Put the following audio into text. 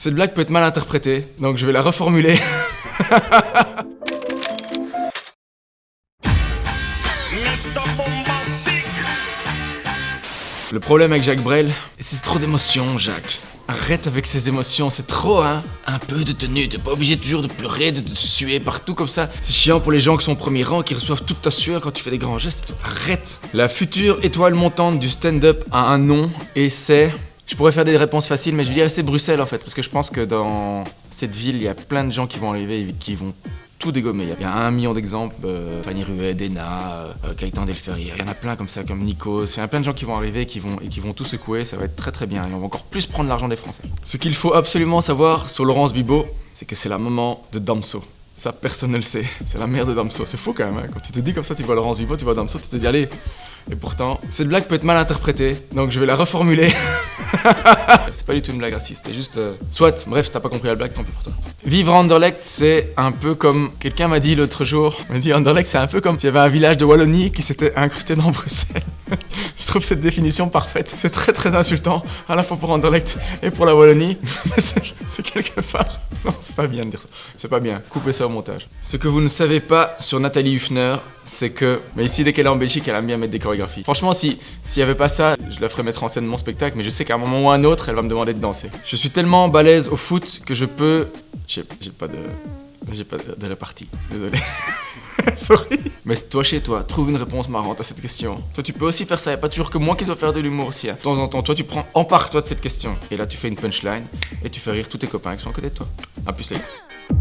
Cette blague peut être mal interprétée, donc je vais la reformuler. Le problème avec Jacques Brel, c'est trop d'émotions, Jacques. Arrête avec ces émotions, c'est trop, hein. Un peu de tenue, t'es pas obligé toujours de pleurer, de suer partout comme ça. C'est chiant pour les gens qui sont au premier rang, qui reçoivent toute ta sueur quand tu fais des grands gestes. Arrête. La future étoile montante du stand-up a un nom, et c'est... Je pourrais faire des réponses faciles, mais je vais dire c'est Bruxelles en fait, parce que je pense que dans cette ville, il y a plein de gens qui vont arriver et qui vont tout dégommer. Il y a 1 million d'exemples, Fanny Ruet, Dena, Gaëtan Delferrière, il y en a plein comme ça, comme Nikos. Il y a plein de gens qui vont arriver et qui vont tout secouer, ça va être très très bien. Et on va encore plus prendre l'argent des Français. Ce qu'il faut absolument savoir sur Laurence Bibot, c'est que c'est la maman de Damso. Ça, personne ne le sait. C'est la mère de Damso. C'est fou quand même, hein. Quand tu te dis comme ça, tu vois Laurence Bibot, tu vois Damso, tu te dis allez. Et pourtant, cette blague peut être mal interprétée, donc je vais la reformuler. C'est pas du tout une blague raciste, c'est juste... Soit, bref, si t'as pas compris la blague, tant pis pour toi. Vivre à Anderlecht, c'est un peu comme... Quelqu'un m'a dit l'autre jour, Anderlecht, c'est un peu comme s'il y avait un village de Wallonie qui s'était incrusté dans Bruxelles. Je trouve cette définition parfaite. C'est très très insultant, à la fois pour Anderlecht et pour la Wallonie. Mais c'est quelque part... Non, c'est pas bien de dire ça. C'est pas bien. Coupez ça au montage. Ce que vous ne savez pas sur Nathalie Huffner, c'est que... Mais ici, dès qu'elle est en Belgique, elle aime bien mettre des chorégraphies. Franchement, s'il y avait pas ça, je la ferais mettre en scène mon spectacle, mais je sais qu'à un moment ou à un autre, elle va me demander de danser. Je suis tellement balèze au foot que je peux... J'ai pas de répartie. Désolé. Sorry. Mais toi, chez toi, trouve une réponse marrante à cette question. Toi, tu peux aussi faire ça. Il n'y a pas toujours que moi qui dois faire de l'humour aussi. Hein. De temps en temps, toi, tu prends empare-toi de cette question. Et là, tu fais une punchline et tu fais rire tous tes copains qui sont à côté de toi. A plus, les gars.